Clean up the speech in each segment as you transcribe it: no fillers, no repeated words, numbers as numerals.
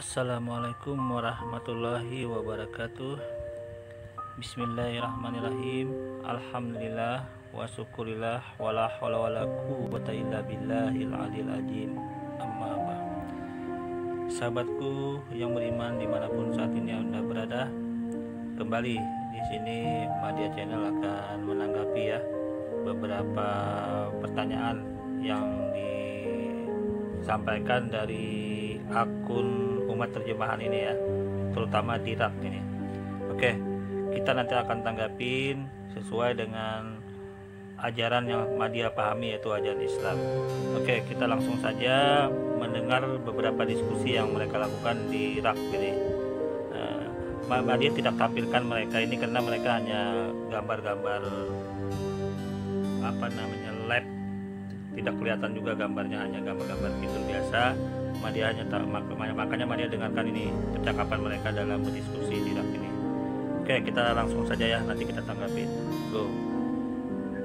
Assalamualaikum warahmatullahi wabarakatuh. Bismillahirrahmanirrahim. Alhamdulillah wa syukurillah wala haula wala quwwata illa billahil aliyil azim. Amma ba'd. Sahabatku yang beriman dimanapun saat ini Anda berada, kembali di sini Madya Channel akan menanggapi beberapa pertanyaan yang disampaikan dari akun umat terjemahan ini terutama di Irak ini. Oke, kita nanti akan tanggapin sesuai dengan ajaran yang Madya pahami, yaitu ajaran Islam. Oke, kita langsung saja mendengar beberapa diskusi yang mereka lakukan di Irak ini. Madya tidak tampilkan mereka ini karena mereka hanya gambar-gambar lab, tidak kelihatan juga gambarnya, hanya gambar-gambar fitur biasa. Madya makanya Madya dengarkan ini percakapan mereka dalam berdiskusi di Irak ini. Oke, kita langsung saja nanti kita tanggapin. Go.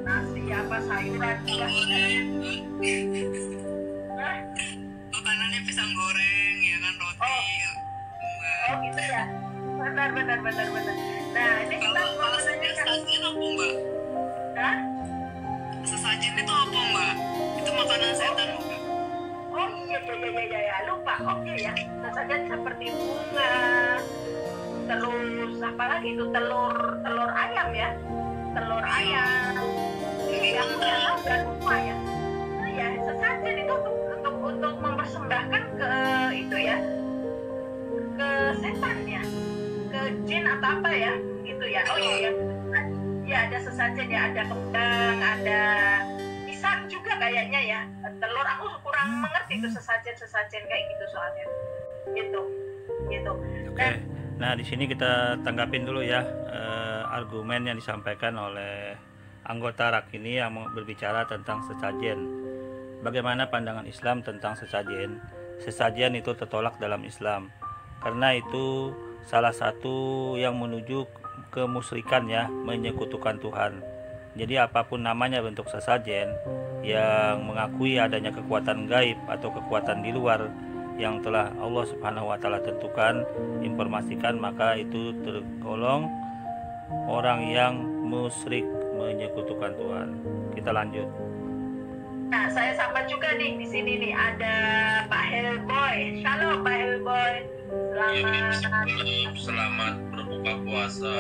Nasi apa sayuran juga? Makanannya pisang goreng ya kan, roti. Oh gitu ya. Benar. Nah ini kita Kalau sesajen apa mbak? Hah? Sesajen itu apa mbak? Itu makanan setan mbak? Oh iya lupa. Oke ya. Sasajen seperti bunga, telur apa lagi itu, telur ayam ya, telur ayam. Iya, dan lupa ya. Nah, ya sesajen itu untuk mempersembahkan ke itu ya, ke setan ya, ke jin atau apa ya, gitu ya. Oh iya. Ya ada sesajen ya, ada kembang, ada pisang juga kayaknya ya, telur. Aku kurang mengerti itu sesajen kayak gitu soalnya. Gitu. Oke. Nah, di sini kita tanggapin dulu argumen yang disampaikan oleh anggota RAK ini yang berbicara tentang sesajen. Bagaimana pandangan Islam tentang sesajen? Sesajen itu tertolak dalam Islam karena itu salah satu yang menuju kemusyrikan menyekutukan Tuhan. Jadi apapun namanya bentuk sesajen yang mengakui adanya kekuatan gaib atau kekuatan di luar yang telah Allah Subhanahu wa taala tentukan, informasikan, maka itu tergolong orang yang musyrik menyekutukan Tuhan. Kita lanjut. Nah, saya sapa juga nih di sini nih ada Pak Helboy. Shalom Pak Helboy. Selamat berbuka puasa.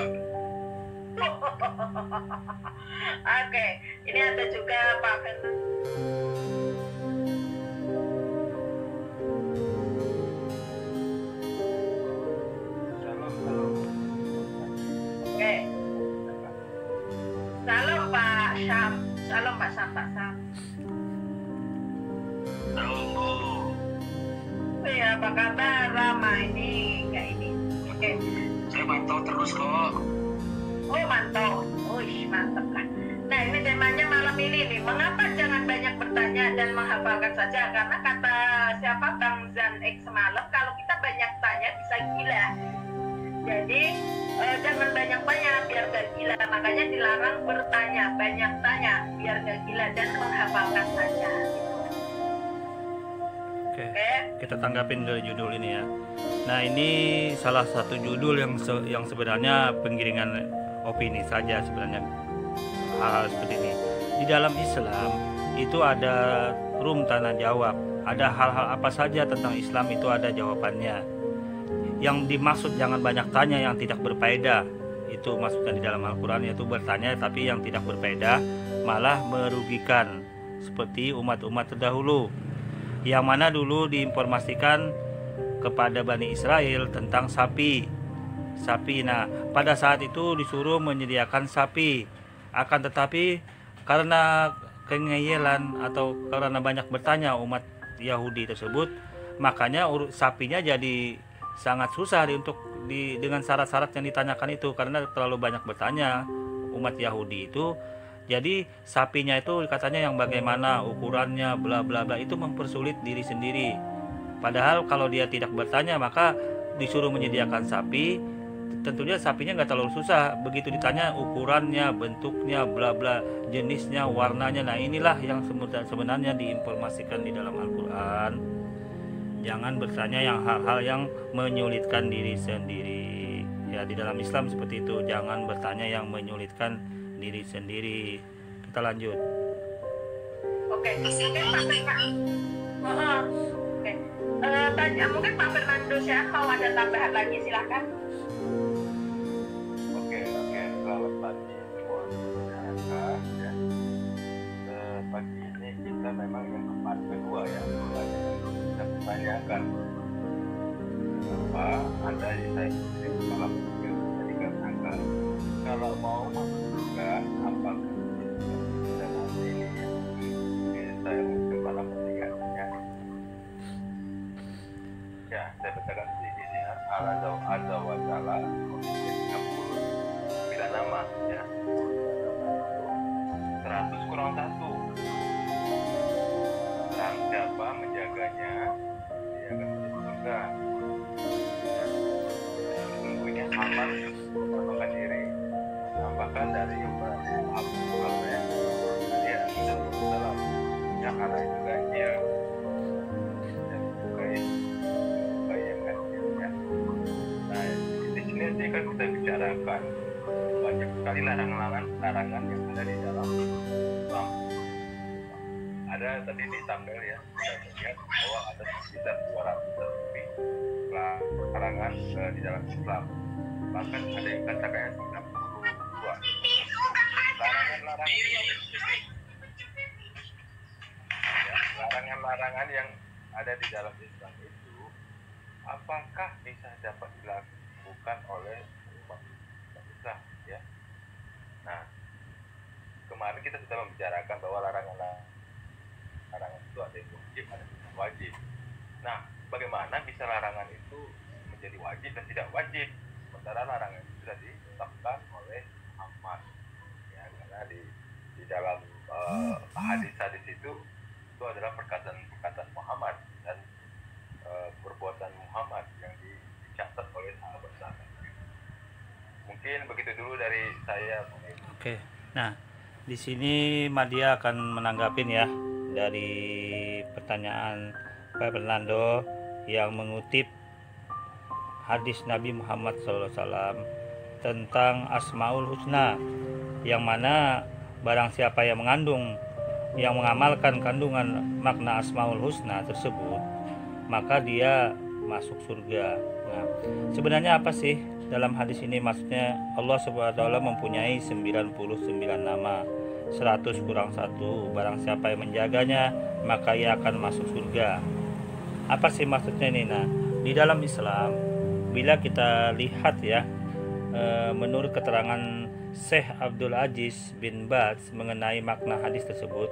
Oke, ini ada juga Pak Fernando. Oke. Salam Pak Syam. Salam Pak Sam. Halo. Ya, apa kabar? Ramai ini kayak ini. Oke. Saya pantau terus kok. Oh mantap, mantap lah. Nah ini temanya malam ini nih, mengapa jangan banyak bertanya dan menghafalkan saja? Karena kata siapa Bang Zan X semalam, kalau kita banyak tanya bisa gila. Jadi jangan banyak tanya biar gak gila, makanya dilarang bertanya, banyak tanya biar gak gila dan menghafalkan saja. Oke. Kita tanggapin dari judul ini ya. Nah, ini salah satu judul yang sebenarnya penggiringan opini saja sebenarnya, hal seperti ini. Di dalam Islam itu ada room tanya jawab, ada hal-hal apa saja tentang Islam itu ada jawabannya. Yang dimaksud jangan banyak tanya yang tidak berfaedah, itu maksudnya di dalam Al-Quran, yaitu bertanya tapi yang tidak berfaedah malah merugikan, seperti umat-umat terdahulu yang mana dulu diinformasikan kepada Bani Israel tentang sapi. Nah, pada saat itu disuruh menyediakan sapi. Akan tetapi karena kengeyelan atau karena banyak bertanya umat Yahudi tersebut, makanya sapinya jadi sangat susah dengan syarat-syarat yang ditanyakan itu, karena terlalu banyak bertanya umat Yahudi itu. Jadi sapinya itu katanya yang bagaimana ukurannya bla bla bla, itu mempersulit diri sendiri. Padahal kalau dia tidak bertanya maka disuruh menyediakan sapi, tentunya sapinya nggak terlalu susah. Begitu ditanya ukurannya, bentuknya, bla bla, jenisnya, warnanya, nah inilah yang sebenarnya diinformasikan di dalam Al-Quran. Jangan bertanya yang hal-hal yang menyulitkan diri sendiri. Ya, di dalam Islam seperti itu. Jangan bertanya yang menyulitkan diri sendiri. Kita lanjut. Oke, Kasihan mungkin Pak banget ya, Fernando. Mbak. Oke. Tanya mungkin Pak Fernando ya mau ada tambahan lagi silahkan. Oke, selamat pagi semua masyarakat ya. Pagi ini kita memang yang part kedua ya, kita pertanyakan apa ada di saya sendiri kepala pikir jadi katakan kalau mau masuk surga apa kita nanti ini saya mungkin kepala pertanyaannya ya saya bacakan sedikit ya. Allah Azza wa Jalla memiliki 39 nama ya. 100 kurang 1. Barang siapa menjaganya dia akan masuk surga. Sesungguhnya amal merupakan diri. Tambahkan dari yang berarti Abdul ya. Dia dalam yang ada itu ganjil. Dan bukan yang ganjil ya. Nah di sini nanti kan kita bicarakan banyak sekali larangan yang ada di dalam Islam. Ada tadi di thumbnail ya, kita melihat bahwa ada sekitar 200 lebih larangan di dalam Islam. Bahkan ada yang katakannya 32 larangan yang ada di dalam Islam itu apakah bisa dapat dilakukan oleh umat Islam ya. Nah kemarin kita sudah membicarakan bahwa larangan itu ada yang wajib, ada yang tidak wajib. Nah, bagaimana bisa larangan itu menjadi wajib dan tidak wajib? Sementara larangan itu sudah ditetapkan oleh Muhammad. Ya, karena di dalam hadis-hadis itu adalah perkataan Muhammad dan perbuatan Muhammad yang dicatat oleh sahabat-sahabat. Mungkin begitu dulu dari saya. Oke. Nah, di sini Madia akan menanggapin ya dari pertanyaan Pak Fernando yang mengutip hadis Nabi Muhammad SAW tentang Asmaul Husna, yang mana barang siapa yang mengamalkan kandungan makna Asmaul Husna tersebut, maka dia masuk surga. Nah, sebenarnya apa sih dalam hadis ini? Maksudnya Allah SWT mempunyai 99 nama, 100 kurang 1. Barang siapa yang menjaganya, maka ia akan masuk surga. Apa sih maksudnya ini? Nah, di dalam Islam, bila kita lihat ya, menurut keterangan Syekh Abdul Aziz bin Baz mengenai makna hadis tersebut,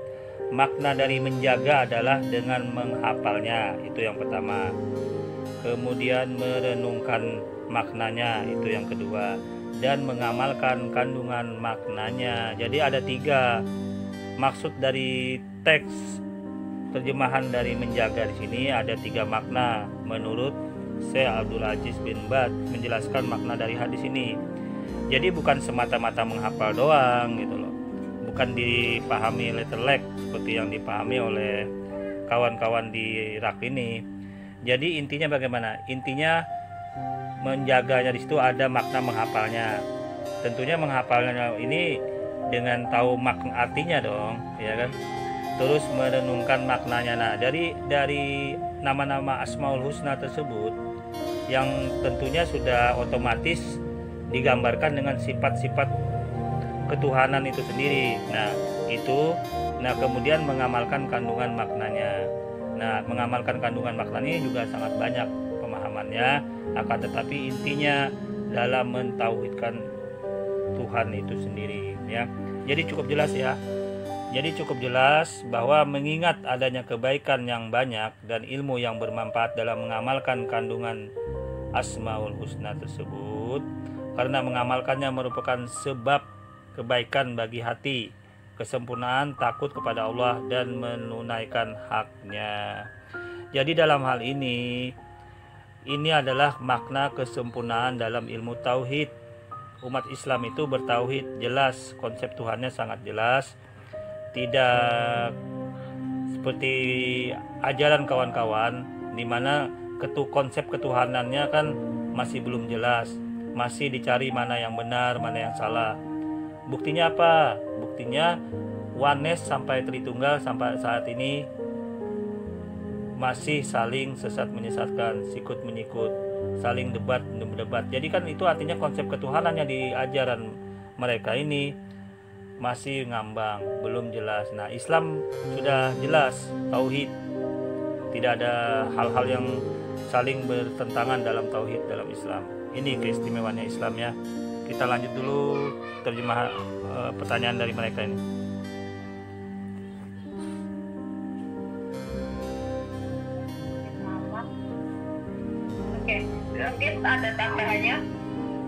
makna dari menjaga adalah dengan menghafalnya, itu yang pertama. Kemudian merenungkan maknanya, itu yang kedua, dan mengamalkan kandungan maknanya. Jadi ada 3 maksud dari teks terjemahan dari menjaga di sini, ada 3 makna menurut Syekh Abdul Aziz bin Baz menjelaskan makna dari hadis ini. Jadi bukan semata-mata menghafal doang gitu loh. Bukan dipahami letter-leg seperti yang dipahami oleh kawan-kawan di Irak ini. Jadi intinya bagaimana? Intinya menjaganya di situ ada makna menghafalnya. Tentunya menghafalnya ini dengan tahu makna artinya dong, ya kan? Terus merenungkan maknanya. Nah, dari nama-nama Asmaul Husna tersebut yang tentunya sudah otomatis digambarkan dengan sifat-sifat ketuhanan itu sendiri. Nah, kemudian mengamalkan kandungan maknanya. Nah, mengamalkan kandungan maknanya juga sangat banyak pemahamannya, akan tetapi intinya dalam mentauhidkan Tuhan itu sendiri ya. Jadi cukup jelas ya. Jadi cukup jelas bahwa mengingat adanya kebaikan yang banyak dan ilmu yang bermanfaat dalam mengamalkan kandungan Asmaul Husna tersebut, karena mengamalkannya merupakan sebab kebaikan bagi hati, kesempurnaan takut kepada Allah dan menunaikan haknya. Jadi dalam hal ini adalah makna kesempurnaan dalam ilmu tauhid. Umat Islam itu bertauhid, jelas konsep Tuhannya sangat jelas, tidak seperti ajaran kawan-kawan dimana konsep ketuhanannya kan masih belum jelas, masih dicari mana yang benar, mana yang salah. Buktinya apa? Buktinya Oneness sampai Tritunggal sampai saat ini masih saling sesat menyesatkan, sikut menyikut, saling debat. Jadi kan itu artinya konsep ketuhanannya di ajaran mereka ini masih ngambang, belum jelas. Nah, Islam sudah jelas, tauhid. Tidak ada hal-hal yang saling bertentangan dalam tauhid dalam Islam. Ini keistimewaannya Islam ya. Kita lanjut dulu terjemah pertanyaan dari mereka ini. Oke, mungkin ada tambahannya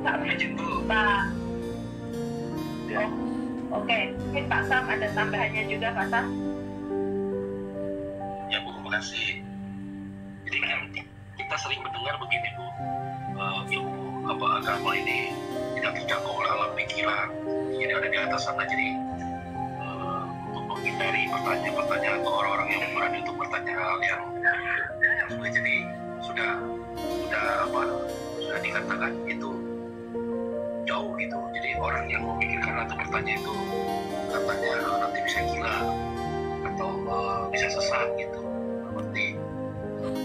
Pak. Oke, mungkin Pak Sam ada tambahannya juga, Pak Sam. Ya Bu, terima kasih. Jadi kan kita sering mendengar begini Bu, ilmu agama ini tidak terjangkau oleh alam pikiran, jadi ada di atas sana. Jadi untuk menghindari pertanyaan-pertanyaan atau orang-orang yang berani untuk bertanya hal yang sudah jadi sudah dikatakan itu jauh gitu. Jadi orang yang memikirkan atau bertanya itu katanya nanti bisa gila atau bisa sesat gitu. Seperti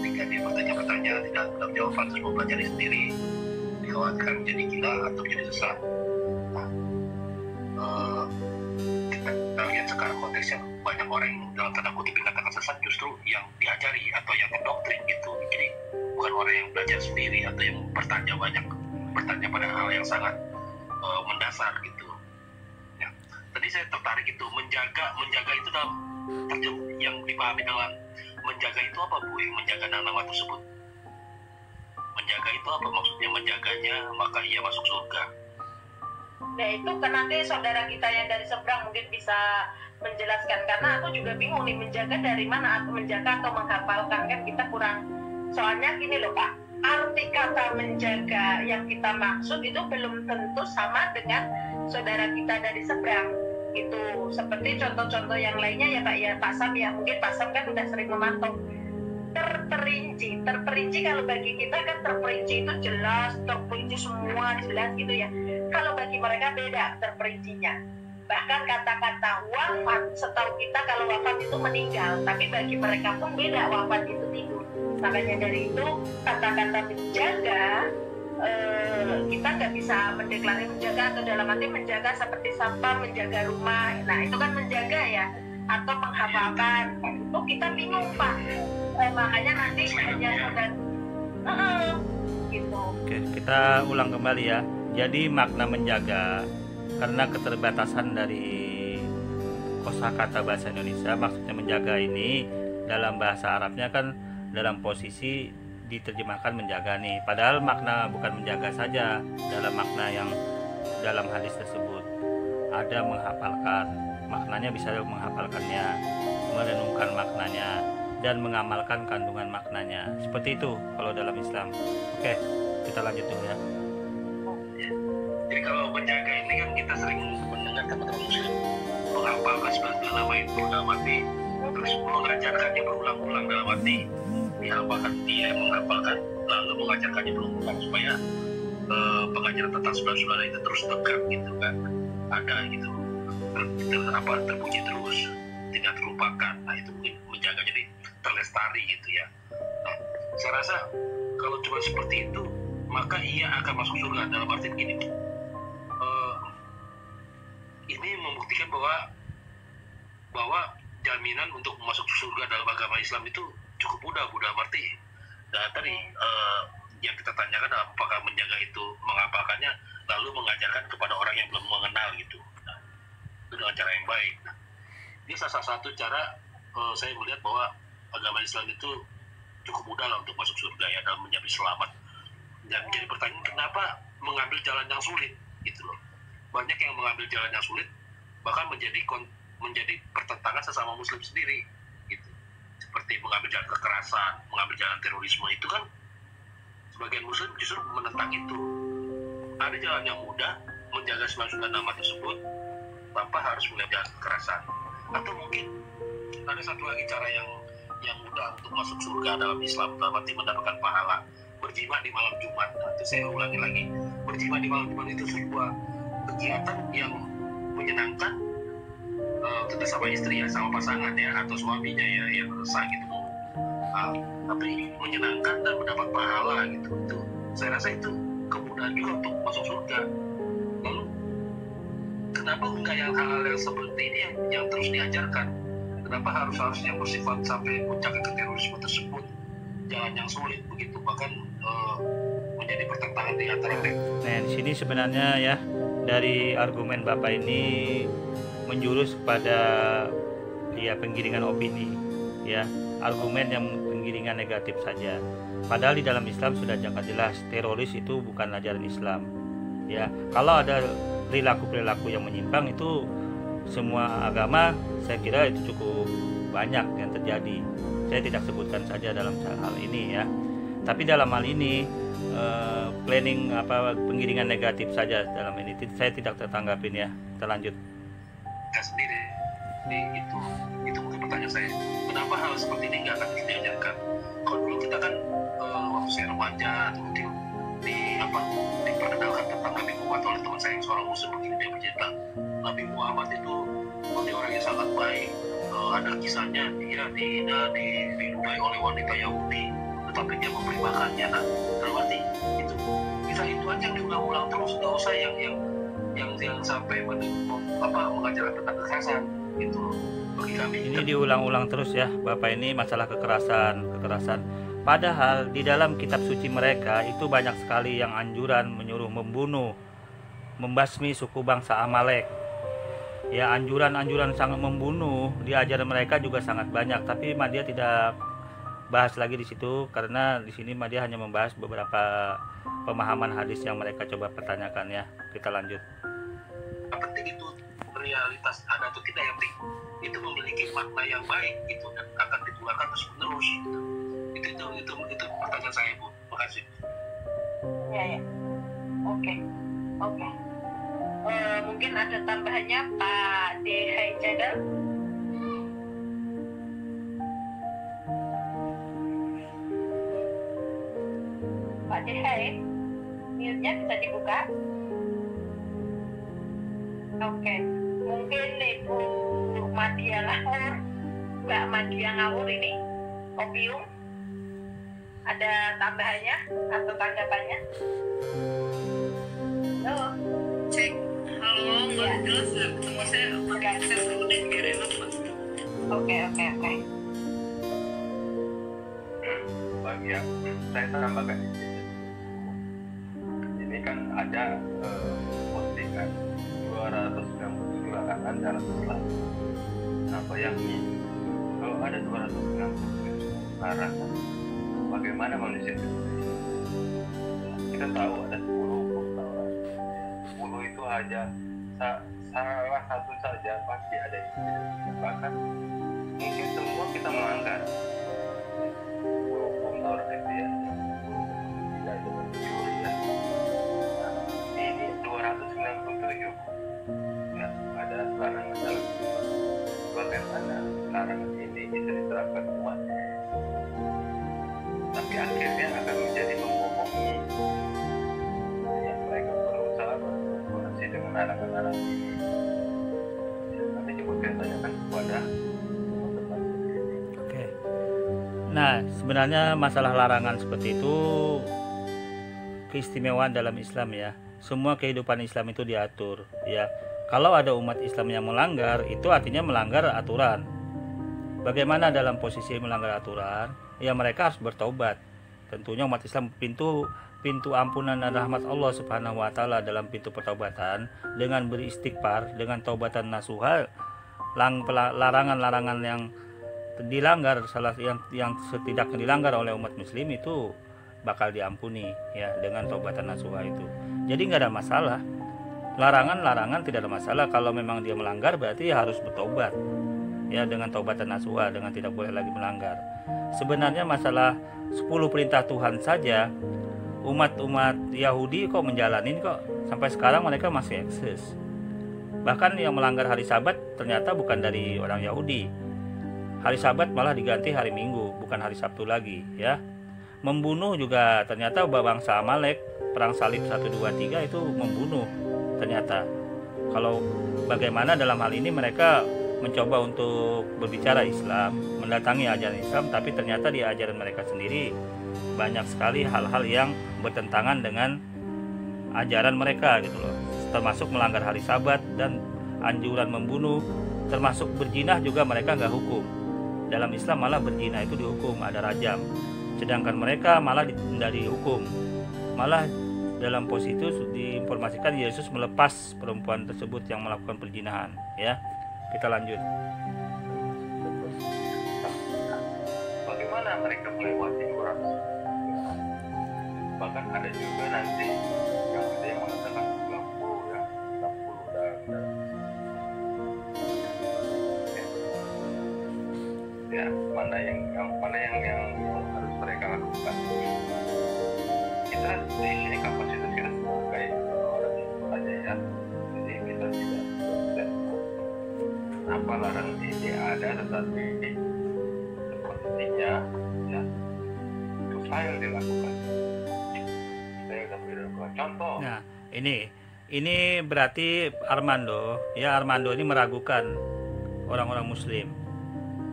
ketika dia bertanya tidak dapat jawaban terus mempelajari sendiri, dikhawatirkan menjadi gila atau menjadi sesat. Kita lihat sekarang konteksnya banyak orang yang dalam tanda kutip dikatakan sesat justru yang diajari atau yang mendoktrin gitu. Jadi bukan orang yang belajar sendiri atau yang bertanya pada hal yang sangat mendasar gitu. Ya. Tadi saya tertarik itu menjaga itu dalam yang dipahami dalam menjaga itu apa Bu? Menjaga nama tersebut. Menjaga itu apa maksudnya? Menjaganya maka ia masuk surga. Nah itu kan nanti saudara kita yang dari seberang mungkin bisa menjelaskan, karena aku juga bingung nih menjaga dari mana, atau menjaga atau menghafalkan kan kita kurang. Soalnya gini loh Pak, arti kata menjaga yang kita maksud itu belum tentu sama dengan saudara kita dari seberang. Itu seperti contoh-contoh yang lainnya ya Pak, ya Pak Sam ya, mungkin Pak Sam kan udah sering memantau. Terperinci kalau bagi kita kan terperinci itu jelas, terperinci semua jelas gitu ya. Kalau bagi mereka beda terperincinya. Bahkan kata-kata wafat, setahu kita kalau wafat itu meninggal, tapi bagi mereka pun beda, wafat itu tidur. Makanya dari itu kata-kata menjaga, kita nggak bisa mendeklarasi menjaga atau dalam arti menjaga seperti sampah, menjaga rumah. Nah itu kan menjaga ya, atau menghafalkan. Itu kita bingung Pak. Makanya nanti hanya gitu. Oke, kita ulang kembali ya. Jadi makna menjaga karena keterbatasan dari kosakata bahasa Indonesia, maksudnya menjaga ini dalam bahasa Arabnya kan dalam posisi diterjemahkan menjaga nih. Padahal makna bukan menjaga saja dalam makna yang dalam hadis tersebut. Ada menghafalkan, maknanya bisa menghafalkannya, merenungkan maknanya, dan mengamalkan kandungan maknanya. Seperti itu kalau dalam Islam. Oke, kita lanjut dulu ya. Jadi kalau menjaga ini kan kita sering mendengar teman-teman muslim menghafalkan 99 nama itu dalam arti terus mengajarkannya berulang-ulang dalam arti dia menghafalkan lalu mengajarkannya berulang-ulang supaya pengajaran tentang 99 itu terus tegak gitu kan, ada gitu terbunyi terus, tidak terlupakan. Nah itu mungkin menjaga jadi terlestari gitu ya. Nah saya rasa kalau cuma seperti itu maka ia akan masuk surga. Dalam arti begini, ini membuktikan bahwa jaminan untuk masuk surga dalam agama Islam itu cukup mudah, dalam arti tadi yang kita tanyakan apakah menjaga itu menghafalkannya lalu mengajarkan kepada orang yang belum mengenal gitu. Nah, itu dengan cara yang baik. Nah, ini salah satu cara saya melihat bahwa agama Islam itu cukup mudah lah untuk masuk surga ya, dalam menjadi selamat. Dan jadi pertanyaan, kenapa mengambil jalan yang sulit gitu loh. Banyak yang mengambil jalan yang sulit bahkan menjadi pertentangan sesama muslim sendiri gitu. Seperti mengambil jalan kekerasan, mengambil jalan terorisme, itu kan sebagian muslim justru menentang itu. Ada jalan yang mudah menjaga 99 nama tersebut tanpa harus mengambil jalan kekerasan. Atau mungkin ada satu lagi cara yang mudah untuk masuk surga dalam Islam, berarti mendapatkan pahala berjima di malam Jumat. Nah, itu saya ulangi lagi, berjima di malam Jumat itu sebuah kegiatan yang menyenangkan, tentu sama istri ya, sama pasangan ya, atau suaminya ya yang sah gitu. Tapi menyenangkan dan mendapat pahala gitu. Itu saya rasa itu kemudahan juga untuk masuk surga. Lalu kenapa enggak yang hal-hal yang seperti ini yang terus diajarkan? Kenapa harus yang bersifat sampai puncak ke terorisme tersebut, jalan yang sulit begitu, bahkan menjadi pertentangan di antara mereka. Nah, di sini sebenarnya ya, dari argumen Bapak ini menjurus kepada ya penggiringan opini, ya, argumen yang penggiringan negatif saja. Padahal di dalam Islam sudah sangat jelas, teroris itu bukan ajaran Islam. Ya, kalau ada perilaku-perilaku yang menyimpang itu semua agama, saya kira itu cukup banyak yang terjadi. Saya tidak sebutkan saja dalam hal ini ya. Tapi dalam hal ini planning penggiringan negatif saja dalam ini saya tidak tertanggapin ya. Kita lanjut. Sendiri itu mungkin pertanyaan saya, kenapa hal seperti ini nggak akan diajarkan? Kalau dulu kita kan waktu saya remaja atau mungkin diperkenalkan tentang Nabi Muhammad oleh teman saya yang seorang muslim, begini dia bercerita Nabi Muhammad itu dia orang yang sangat baik. Ada kisahnya dia dinodai oleh wanita Yahudi, tetapi dia memberi makannya. Nah, berarti itu kisah itu aja yang diulang-ulang terus, nggak usah yang sampai mengajarkan tentang kekerasan itu bagi kami. Ini diulang-ulang terus ya, Bapak, ini masalah kekerasan. Padahal di dalam kitab suci mereka itu banyak sekali yang anjuran menyuruh membunuh, membasmi suku bangsa Amalek. Ya, anjuran-anjuran sangat membunuh di ajaran mereka juga sangat banyak, tapi Madya tidak bahas lagi di situ karena di sini Madya hanya membahas beberapa pemahaman hadis yang mereka coba pertanyakan ya. Kita lanjut. Yang penting itu realitas ada atau tidak, yang penting itu memiliki makna yang baik gitu dan akan ditularkan terus menerus gitu. Itu pertanyaan saya, Bu. Terima kasih. Ya. Oke. Mungkin ada tambahannya Pak Dehai Jadal. Pak Dehai, mute-nya bisa dibuka. Oke. Mungkin Ibu Madya Ngawur, Mbak Madya Ngawur ini, Opium, ada tambahannya atau tanggapannya? Halo. Cek. Halo, Mbak, Ya. jelas nggak? Tunggu saya pakai headset dulu deh biar enak, Mbak. Oke. Bagi yang saya tambahkan di sini, ini kan ada postingan 297 larangan dalam Islam. Nah, bayangin kalau ada 297 larangan, bagaimana manusia itu? Kita tahu ada 10 Taurat. 10 itu aja salah satu saja pasti ada yang tidak. Bahkan mungkin semua kita melanggar hukum Taurat itu ya, tidak ada mencuri ya. Nah, ini 297 ya, ada larangan dalam Islam. Bagaimana larangan ini bisa diterapkan umat, tapi akhirnya akan menjadi membohongi yang mereka berusaha berkolaborasi dengan larangan-larangan ini. Nanti coba saya tanyakan kepada teman-teman ini. Oke. Nah, sebenarnya masalah larangan seperti itu keistimewaan dalam Islam ya. Semua kehidupan Islam itu diatur ya. Kalau ada umat Islam yang melanggar, itu artinya melanggar aturan. Bagaimana dalam posisi melanggar aturan? Ya, mereka harus bertobat. Tentunya umat Islam pintu ampunan dan rahmat Allah Subhanahu wa taala dalam pintu pertobatan dengan beristighfar, dengan taubatan nasuha, larangan-larangan yang dilanggar, yang setidaknya dilanggar oleh umat muslim itu bakal diampuni ya dengan taubatan nasuha itu. Jadi nggak ada masalah. Larangan tidak ada masalah. Kalau memang dia melanggar berarti ya harus bertobat ya dengan taubatan nasuha, dengan tidak boleh lagi melanggar. Sebenarnya masalah 10 perintah Tuhan saja umat Yahudi kok menjalanin kok sampai sekarang mereka masih eksis. Bahkan yang melanggar hari Sabat ternyata bukan dari orang Yahudi. Hari Sabat malah diganti hari Minggu, bukan hari Sabtu lagi, ya. Membunuh juga ternyata bangsa Amalek, perang salib 1, 2, 3 itu membunuh ternyata. Kalau bagaimana dalam hal ini mereka mencoba untuk berbicara Islam, mendatangi ajaran Islam, tapi ternyata di ajaran mereka sendiri banyak sekali hal-hal yang bertentangan dengan ajaran mereka gitu loh. Termasuk melanggar hari Sabat dan anjuran membunuh, termasuk berzina juga mereka nggak hukum. Dalam Islam malah berzina itu dihukum, ada rajam. Sedangkan mereka malah tidak dihukum. Malah dalam posisi itu diinformasikan Yesus melepas perempuan tersebut yang melakukan perzinahan, ya. Kita lanjut. Bagaimana mereka melewati orang? Bahkan ada juga nanti yang ada yang mengatakan 60 ya, 60 dan ya, mana yang harus mereka lakukan. Kita di sini kapasitas kita sebagai orang itu aja ya, jadi kita tidak apa larang ini ada, tetapi sepertinya ya mustahil dilakukan. Contoh. Nah, ini berarti Armando ini meragukan orang-orang Muslim.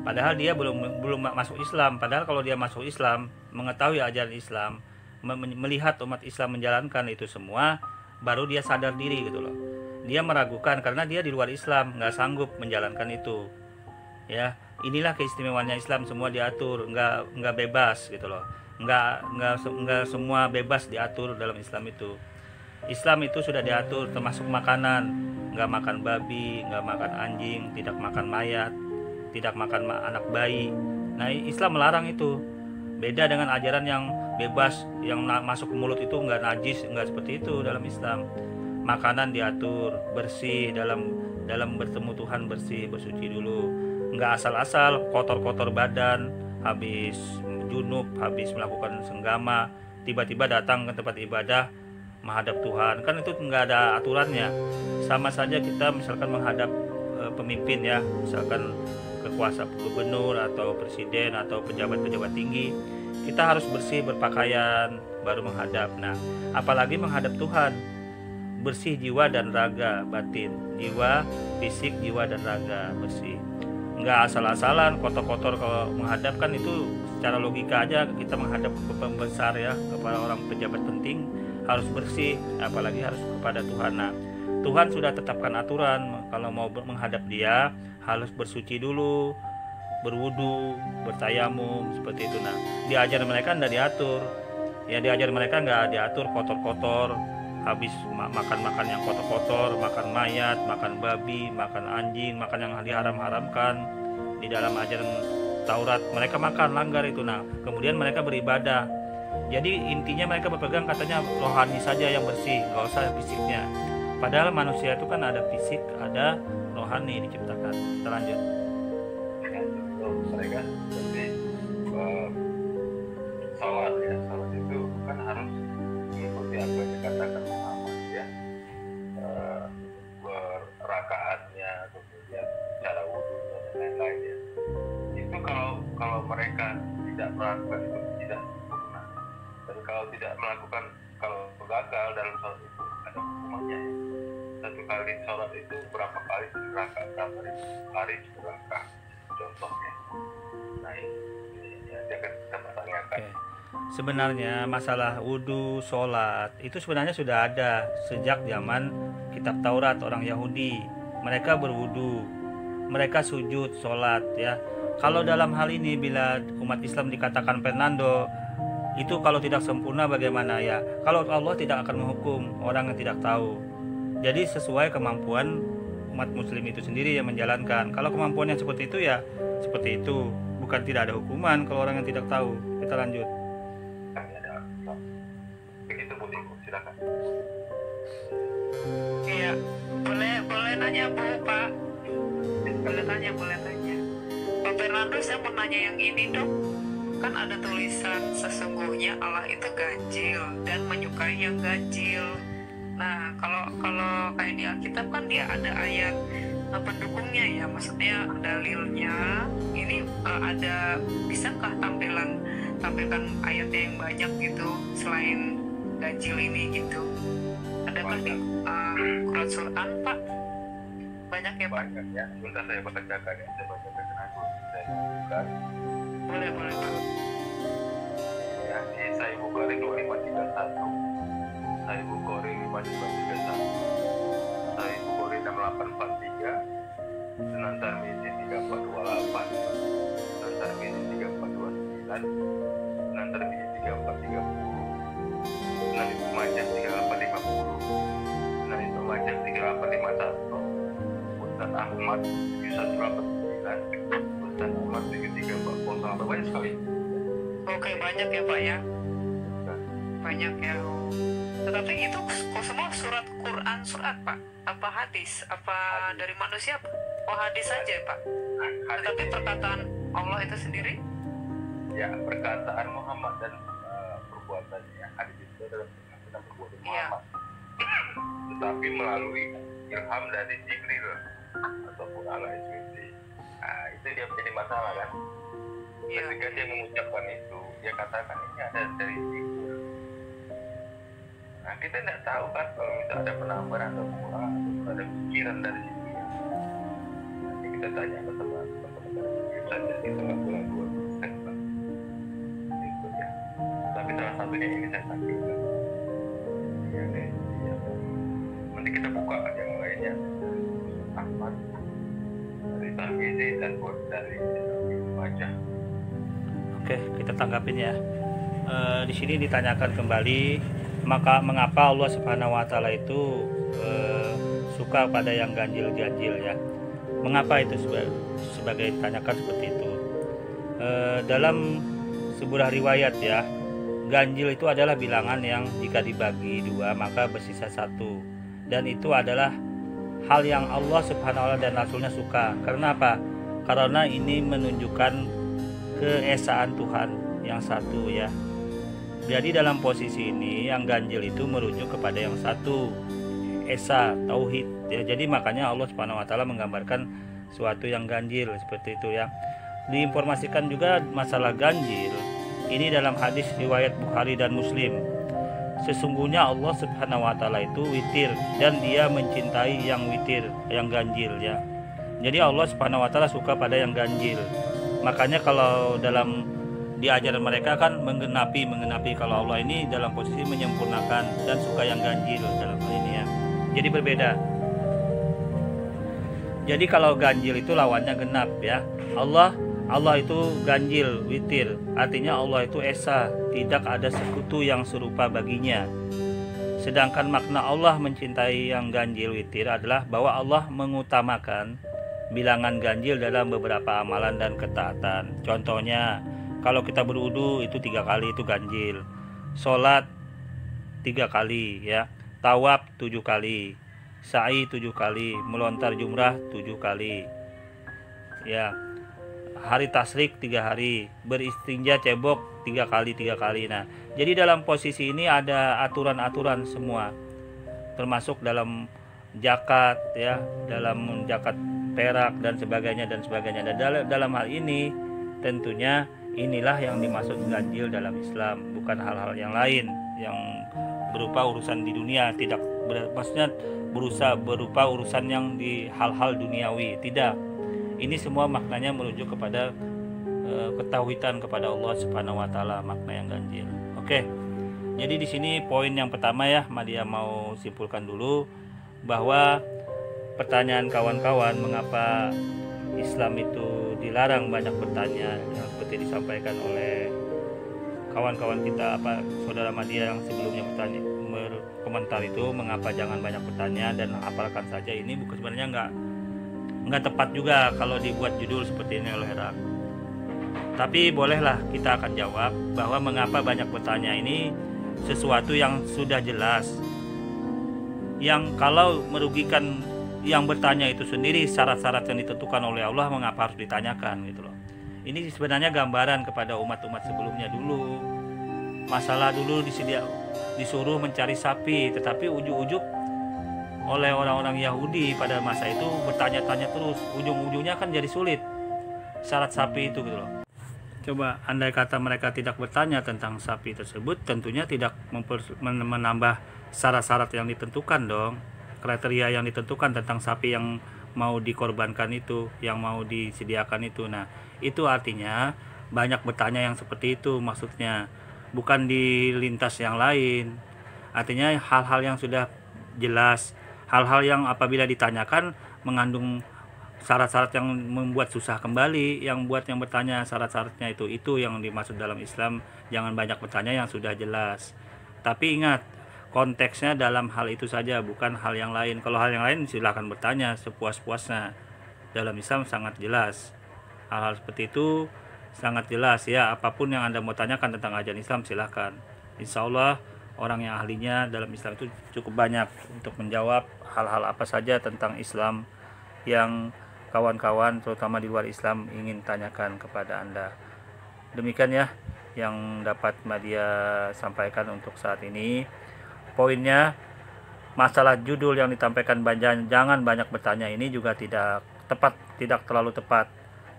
Padahal dia belum masuk Islam. Padahal kalau dia masuk Islam, mengetahui ajaran Islam, melihat umat Islam menjalankan itu semua, baru dia sadar diri gitu loh. Dia meragukan karena dia di luar Islam, nggak sanggup menjalankan itu. Ya, inilah keistimewaannya Islam, semua diatur, nggak bebas gitu loh. Nggak semua bebas diatur dalam Islam itu. Islam itu sudah diatur, termasuk makanan, nggak makan babi, nggak makan anjing, tidak makan mayat, tidak makan anak bayi. Nah, Islam melarang itu. Beda dengan ajaran yang bebas, yang masuk ke mulut itu nggak najis, nggak seperti itu dalam Islam. Makanan diatur, bersih, dalam bertemu Tuhan bersih, bersuci dulu, nggak asal-asal kotor-kotor badan, habis junub, habis melakukan senggama, tiba-tiba datang ke tempat ibadah menghadap Tuhan, kan itu nggak ada aturannya. Sama saja kita misalkan menghadap pemimpin ya, misalkan kekuasaan gubernur atau presiden atau pejabat-pejabat tinggi, kita harus bersih, berpakaian baru menghadap. Nah, apalagi menghadap Tuhan, bersih jiwa dan raga, batin, jiwa, fisik, jiwa dan raga bersih. Nggak asal-asalan, kotor-kotor. Kalau menghadap kan itu secara logika aja, kita menghadap ke pembesar ya, kepada orang pejabat penting harus bersih, apalagi harus kepada Tuhan. Nah, Tuhan sudah tetapkan aturan, kalau mau menghadap Dia harus bersuci dulu, berwudu, bertayamum, seperti itu. Nah, di ajaran mereka nggak diatur. Ya, di ajaran mereka nggak diatur kotor-kotor, habis makan yang kotor-kotor, makan mayat, makan babi, makan anjing, makan yang diharam-haramkan di dalam ajaran Taurat. Mereka makan, langgar itu. Nah, kemudian mereka beribadah. Jadi intinya mereka berpegang katanya rohani saja yang bersih, nggak usah fisiknya. Padahal manusia itu kan ada fisik, ada rohani diciptakan. Kita lanjut. Mereka seperti salat ya, salat itu kan harus mengikuti apa yang dikatakan Muhammad ya, berrakaatnya, kemudian cara wudunya dan lain-lain ya. Itu kalau mereka tidak melakukan itu tidak sempurna, dan kalau tidak melakukan, kalau gagal dalam salat itu ada hukumannya ya. Satu kali salat itu berapa kali rakaat, berapa ribu kali rakaat contohnya. Nah ini dia akan kita pertanyakan. Sebenarnya masalah wudhu, sholat itu sebenarnya sudah ada sejak zaman kitab Taurat orang Yahudi. Mereka berwudhu, mereka sujud, sholat ya. Kalau dalam hal ini bila umat Islam dikatakan Fernando, itu kalau tidak sempurna bagaimana ya? Kalau Allah tidak akan menghukum orang yang tidak tahu. Jadi sesuai kemampuan umat Muslim itu sendiri yang menjalankan. Kalau kemampuannya seperti itu ya seperti itu, bukan tidak ada hukuman kalau orang yang tidak tahu. Kita lanjut. Begitu Bu Ibu, silakan. Iya, boleh nanya Bu, Pak. Boleh tanya. Pak Fernando, saya mau nanya yang ini dong. Kan ada tulisan sesungguhnya Allah itu ganjil dan menyukai yang ganjil. Nah, kalau kayak di Alkitab kan dia ada ayat pendukungnya ya, maksudnya dalilnya ini ada, bisakah tampilkan ayatnya yang banyak gitu selain ganjil ini gitu? Adakah di Quran Quran Pak? Banyak ya Pak? Banyak ya. Sebentar saya bacakan ya. Saya bacakan aku. Saya bukan. Boleh Pak. Ya, di Sahih Bukhari 2531. Sahih Bukhari 5231. Sahih Bukhari 6843. Sunan Tirmidzi 3428. Sunan Tirmidzi 3429. Sunan Tirmidzi 3430. Sunan Ibnu Majah 3850. Sunan Ibnu Majah 3851. Ustaz Ahmad 7189. Ustaz Ahmad 7340. Banyak sekali. Oke, banyak ya Pak ya. Banyak ya. Tetapi itu kok semua surat Quran, surat Pak? Apa hadis? Apa dari manusia Pak? Oh, hadis saja Pak. Tetapi perkataan Allah itu sendiri? Ya, perkataan Muhammad dan perbuatannya. Hadis itu adalah perkataan dan perbuatan Muhammad. Tetapi melalui ilham dari Jibril ataupun Allah SWT. Nah, itu dia menjadi masalah kan? Ketika dia mengucapkan itu, dia katakan ini ada dari Jibril. Nah, kita tidak tahu kan kalau misalnya ada penambahan atau pengurangan atau ada pikiran dari Jibril. Nanti kita tanya ke teman-teman dari Jibril saja, kita nggak boleh dua itu ya. Tapi salah satunya ini saya sampaikan. Ya, nanti kita buka yang lainnya. Ahmad dari Tirmidzi dan dari Ibnu Majah. Oke, kita tanggapin ya. Di sini ditanyakan kembali, maka mengapa Allah Subhanahu wa taala itu suka pada yang ganjil-ganjil ya? Mengapa itu sebagai ditanyakan seperti itu? Dalam sebuah riwayat ya, ganjil itu adalah bilangan yang jika dibagi dua maka bersisa satu, dan itu adalah hal yang Allah Subhanahu wa taala dan Rasulnya suka. Karena apa? Karena ini menunjukkan keesaan Tuhan yang satu ya. Jadi dalam posisi ini yang ganjil itu merujuk kepada yang satu, esa, tauhid ya. Jadi makanya Allah Subhanahu wa taala menggambarkan suatu yang ganjil seperti itu ya. Diinformasikan juga masalah ganjil ini dalam hadis riwayat Bukhari dan Muslim. Sesungguhnya Allah Subhanahu wa taala itu witir dan dia mencintai yang witir, yang ganjil ya. Jadi Allah Subhanahu wa taala suka pada yang ganjil. Makanya kalau dalam di ajaran mereka kan menggenapi kalau Allah ini dalam posisi menyempurnakan dan suka yang ganjil dalam hal ini ya. Jadi berbeda. Jadi kalau ganjil itu lawannya genap ya. Allah itu ganjil, witir. Artinya Allah itu esa, tidak ada sekutu yang serupa baginya. Sedangkan makna Allah mencintai yang ganjil, witir adalah bahwa Allah mengutamakan bilangan ganjil dalam beberapa amalan dan ketaatan. Contohnya, kalau kita berwudu itu 3 kali itu ganjil, sholat 3 kali ya, tawaf 7 kali, sa'i 7 kali, melontar jumrah 7 kali ya, hari tasyrik 3 hari, beristinja cebok 3 kali. Nah, jadi dalam posisi ini ada aturan-aturan semua, termasuk dalam zakat ya, dalam zakat perak dan sebagainya. Dan dalam hal ini tentunya inilah yang dimaksud ganjil dalam Islam, bukan hal-hal yang lain yang berupa urusan di dunia. Tidak maksudnya berupa urusan yang di hal-hal duniawi, tidak. Ini semua maknanya merujuk kepada ketauhidan kepada Allah Subhanahu wa taala, makna yang ganjil. Oke. Jadi di sini poin yang pertama ya, Madia mau simpulkan dulu bahwa pertanyaan kawan-kawan mengapa Islam itu dilarang banyak bertanya yang seperti disampaikan oleh kawan-kawan kita, saudara Madia yang sebelumnya berkomentar itu, mengapa jangan banyak bertanya dan hafalkan saja, ini bukan sebenarnya nggak tepat juga kalau dibuat judul seperti ini oleh Herak. Tapi bolehlah kita akan jawab bahwa mengapa banyak bertanya ini sesuatu yang sudah jelas, yang kalau merugikan yang bertanya itu sendiri, syarat-syarat yang ditentukan oleh Allah, mengapa harus ditanyakan gitu loh. Ini sebenarnya gambaran kepada umat-umat sebelumnya dulu. Masalah dulu disuruh mencari sapi, tetapi ujuk-ujuk oleh orang-orang Yahudi pada masa itu bertanya-tanya terus, ujung-ujungnya kan jadi sulit syarat sapi itu gitu loh. Coba andai kata mereka tidak bertanya tentang sapi tersebut, tentunya tidak menambah syarat-syarat yang ditentukan dong, kriteria yang ditentukan tentang sapi yang mau dikorbankan itu, yang mau disediakan itu. Nah, itu artinya banyak bertanya yang seperti itu maksudnya, bukan di lintas yang lain. Artinya hal-hal yang sudah jelas, hal-hal yang apabila ditanyakan mengandung syarat-syarat yang membuat susah kembali, yang buat yang bertanya syarat-syaratnya itu yang dimaksud dalam Islam. Jangan banyak bertanya yang sudah jelas, tapi ingat konteksnya dalam hal itu saja, bukan hal yang lain. Kalau hal yang lain silahkan bertanya sepuas-puasnya. Dalam Islam sangat jelas hal-hal seperti itu, sangat jelas ya. Apapun yang Anda mau tanyakan tentang ajaran Islam silahkan. Insya Allah orang yang ahlinya dalam Islam itu cukup banyak untuk menjawab hal-hal apa saja tentang Islam yang kawan-kawan terutama di luar Islam ingin tanyakan kepada Anda. Demikian ya yang dapat Madia sampaikan untuk saat ini. Poinnya, masalah judul yang ditampaikan jangan banyak bertanya ini juga tidak tepat, tidak terlalu tepat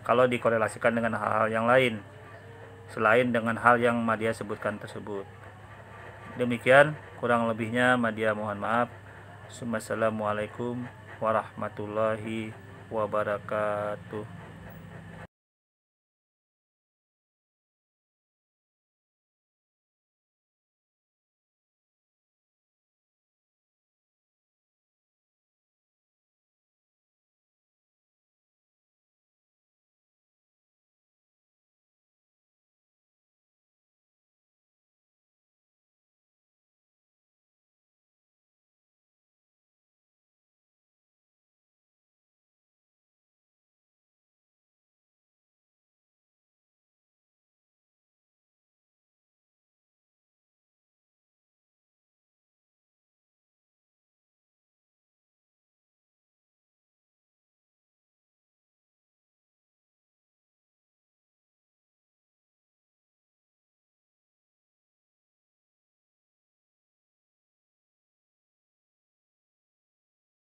kalau dikorelasikan dengan hal-hal yang lain selain dengan hal yang Madia sebutkan tersebut. Demikian kurang lebihnya Madia mohon maaf. Assalamualaikum warahmatullahi wabarakatuh.